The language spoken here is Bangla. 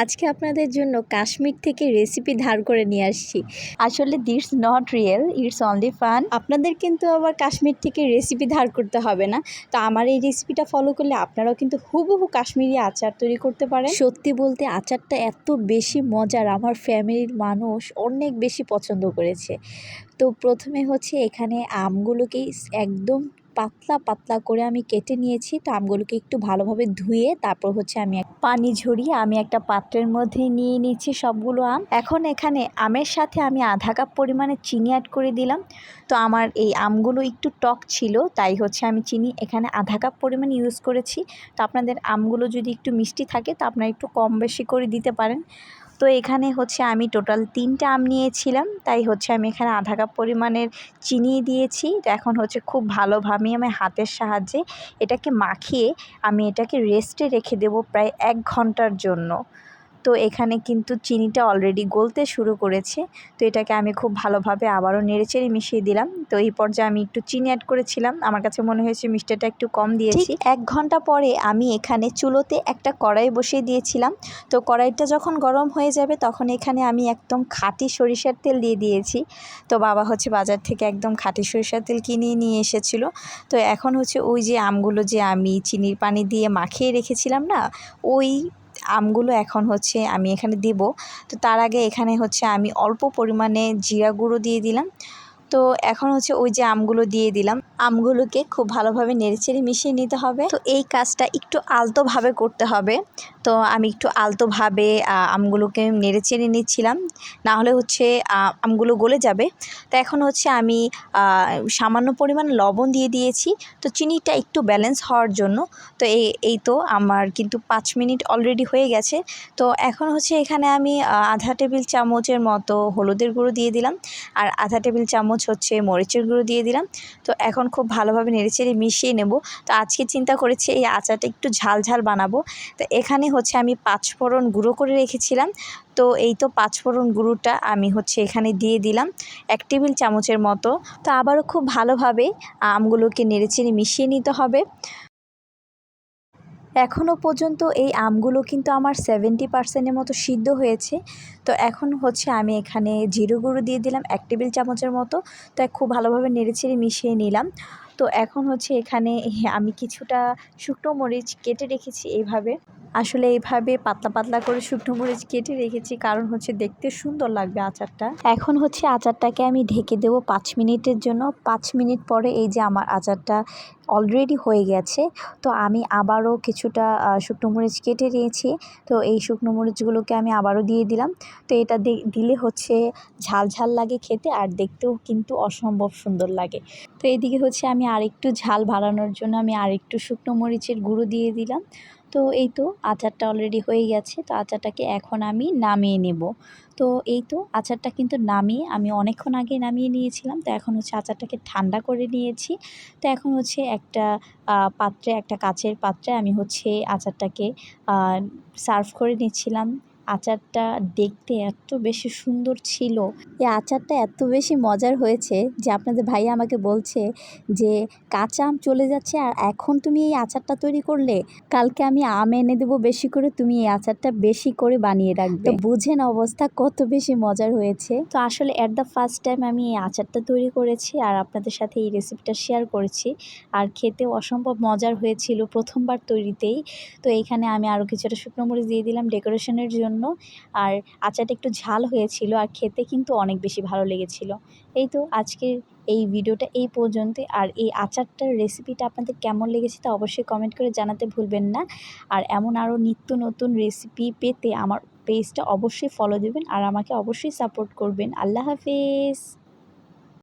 আজকে আপনাদের জন্য কাশ্মীর থেকে রেসিপি ধার করে নিয়ে আসছি। আসলে this not real, it's only fun. আপনাদের কিন্তু আবার কাশ্মীর থেকে রেসিপি ধার করতে হবে না। তো আমার এই রেসিপিটা ফলো করলে আপনারাও কিন্তু হুবহু কাশ্মীরি আচার তৈরি করতে পারেন। সত্যি বলতে আচারটা এত বেশি মজার, আমার ফ্যামিলির মানুষ অনেক বেশি পছন্দ করেছে। তো প্রথমে হচ্ছে এখানে আমগুলোকে একদম পাতলা পাতলা করে আমি কেটে নিয়েছি। তো আমগুলোকে একটু ভালোভাবে ধুয়ে তারপর হচ্ছে আমি পানি ঝরিয়ে আমি একটা পাত্রের মধ্যে নিয়ে নিচ্ছি সবগুলো আম। এখন এখানে আমের সাথে আমি আধা কাপ পরিমাণে চিনি অ্যাড করে দিলাম। তো আমার এই আমগুলো একটু টক ছিল, তাই হচ্ছে আমি চিনি এখানে আধা কাপ পরিমাণ ইউজ করেছি। তো আপনাদের আমগুলো যদি একটু মিষ্টি থাকে তো আপনারা একটু কম বেশি করে দিতে পারেন। তো এখানে হচ্ছে আমি টোটাল 3টা আম নিয়েছিলাম, তাই হচ্ছে আমি এখানে আধা কাপ পরিমাণের চিনি দিয়েছি। এখন হচ্ছে খুব ভালোভাবে আমি হাতের সাহায্যে এটাকে মাখিয়ে আমি এটাকে রেস্টে রেখে দেব প্রায় 1 ঘন্টার জন্য। তো এখানে কিন্তু চিনিটা অলরেডি গলতে শুরু করেছে। তো এটাকে আমি খুব ভালোভাবে আবারও নেড়েচেড়ে মিশিয়ে দিলাম। তো এই পর্যায়ে আমি একটু চিনি অ্যাড করেছিলাম, আমার কাছে মনে হয়েছে মিষ্টিটা একটু কম দিয়েছি। 1 ঘন্টা পরে আমি এখানে চুলোতে একটা কড়াই বসিয়ে দিয়েছিলাম। তো কড়াইটা যখন গরম হয়ে যাবে তখন এখানে আমি একদম খাঁটি সরিষার তেল দিয়ে দিয়েছি। তো বাবা হচ্ছে বাজার থেকে একদম খাঁটি সরিষার তেল কিনে নিয়ে এসেছিলো। তো এখন হচ্ছে ওই যে আমগুলো যে আমি চিনির পানি দিয়ে মাখিয়ে রেখেছিলাম না, ওই আমগুলো এখন হচ্ছে আমি এখানে দেব। তো তার আগে এখানে হচ্ছে আমি অল্প পরিমাণে জিরা গুঁড়ো দিয়ে দিলাম। তো এখন হচ্ছে ওই যে আমগুলো দিয়ে দিলাম, আমগুলোকে খুব ভালোভাবে নেড়েচেড়ে মিশিয়ে নিতে হবে। তো এই কাজটা একটু আলতোভাবে করতে হবে। তো আমি একটু আলতোভাবে আমগুলোকে নেড়েচেড়ে নিচ্ছিলাম, না হলে হচ্ছে আমগুলো গলে যাবে। তো এখন হচ্ছে আমি সামান্য পরিমাণ লবণ দিয়ে দিয়েছি, তো চিনিটা একটু ব্যালেন্স হওয়ার জন্য। তো এই তো আমার কিন্তু 5 মিনিট অলরেডি হয়ে গেছে। তো এখন হচ্ছে এখানে আমি আধা টেবিল চামচের মতো হলুদের গুঁড়ো দিয়ে দিলাম, আর আধা টেবিল চামচ হচ্ছে মরিচের গুঁড়ো দিয়ে দিলাম। তো এখন খুব ভালোভাবে নেড়েচেড়ে মিশিয়ে নেব। তো আজকে চিন্তা করেছি এই আচারটা একটু ঝাল ঝাল বানাবো। তো এখানে হচ্ছে আমি 5 ফোড়ন গুঁড়ো করে রেখেছিলাম। তো এই তো 5 ফোড়ন গুঁড়োটা আমি হচ্ছে এখানে দিয়ে দিলাম 1 টেবিল চামচের মতো। তো আবারও খুব ভালোভাবে আমগুলোকে নেড়েচেড়ে মিশিয়ে নিতে হবে। এখনও পর্যন্ত এই আমগুলো কিন্তু আমার 70% মতো সিদ্ধ হয়েছে। তো এখন হচ্ছে আমি এখানে জিরে গুঁড়ো দিয়ে দিলাম 1 টেবিল চামচের মতো। তো খুব ভালোভাবে নেড়েচেড়ে মিশিয়ে নিলাম। তো এখন হচ্ছে এখানে আমি কিছুটা শুকনো মরিচ কেটে রেখেছি এইভাবে। আসলে এইভাবে পাতলা পাতলা করে শুকনো মরিচ কেটে রেখেছি, কারণ হচ্ছে দেখতে সুন্দর লাগবে আচারটা। এখন হচ্ছে আচারটাকে আমি ঢেকে দেবো 5 মিনিটের জন্য। 5 মিনিট পরে এই যে আমার আচারটা অলরেডি হয়ে গেছে। তো আমি আবারও কিছুটা শুকনো মরিচ কেটে নিয়েছি। তো এই শুকনো মরিচগুলোকে আমি আবারও দিয়ে দিলাম। তো এটা দিলে হচ্ছে ঝাল ঝাল লাগে খেতে, আর দেখতেও কিন্তু অসম্ভব সুন্দর লাগে। তো এদিকে হচ্ছে আমি আরেকটু ঝাল বাড়ানোর জন্য আমি আরেকটু শুকনো মরিচের গুঁড়ো দিয়ে দিলাম। তো এই তো আচারটা অলরেডি হয়ে গেছে। তো আচারটাকে এখন আমি নামিয়ে নেব। তো এই তো আচারটা কিন্তু নামিয়ে আমি অনেকক্ষণ আগে নামিয়ে নিয়েছিলাম। তো এখন হচ্ছে আচারটাকে ঠান্ডা করে নিয়েছি। তো এখন হচ্ছে একটা পাত্রে, একটা কাচের পাত্রে আমি হচ্ছে আচারটাকে সার্ভ করে নিচ্ছিলাম। আচারটা দেখতে এত বেশি সুন্দর ছিল, এই আচারটা এত বেশি মজার হয়েছে যে আপনাদের ভাইয়া আমাকে বলছে যে কাঁচা আম চলে যাচ্ছে আর এখন তুমি এই আচারটা তৈরি করলে, কালকে আমি আম এনে দেবো বেশি করে, তুমি এই আচারটা বেশি করে বানিয়ে রাখবে। তো বুঝেন অবস্থা কত বেশি মজার হয়েছে। তো আসলে অ্যাট দ্য ফার্স্ট টাইম আমি এই আচারটা তৈরি করেছি আর আপনাদের সাথে এই রেসিপিটা শেয়ার করেছি, আর খেতেও অসম্ভব মজার হয়েছিল প্রথমবার তৈরিতেই। তো এইখানে আমি আরও কিছুটা শুকনো মরিচ দিয়ে দিলাম ডেকোরেশনের জন্য। আর আচারটা একটু ঝাল হয়েছিল আর খেতে কিন্তু অনেক বেশি ভালো লেগেছিল। এই তো আজকের এই ভিডিওটা এই পর্যন্তই। আর এই আচারটার রেসিপিটা আপনাদের কেমন লেগেছে তা অবশ্যই কমেন্ট করে জানাতে ভুলবেন না। আর এমন আরও নিত্য নতুন রেসিপি পেতে আমার পেজটা অবশ্যই ফলো দেবেন আর আমাকে অবশ্যই সাপোর্ট করবেন। আল্লাহ হাফেজ।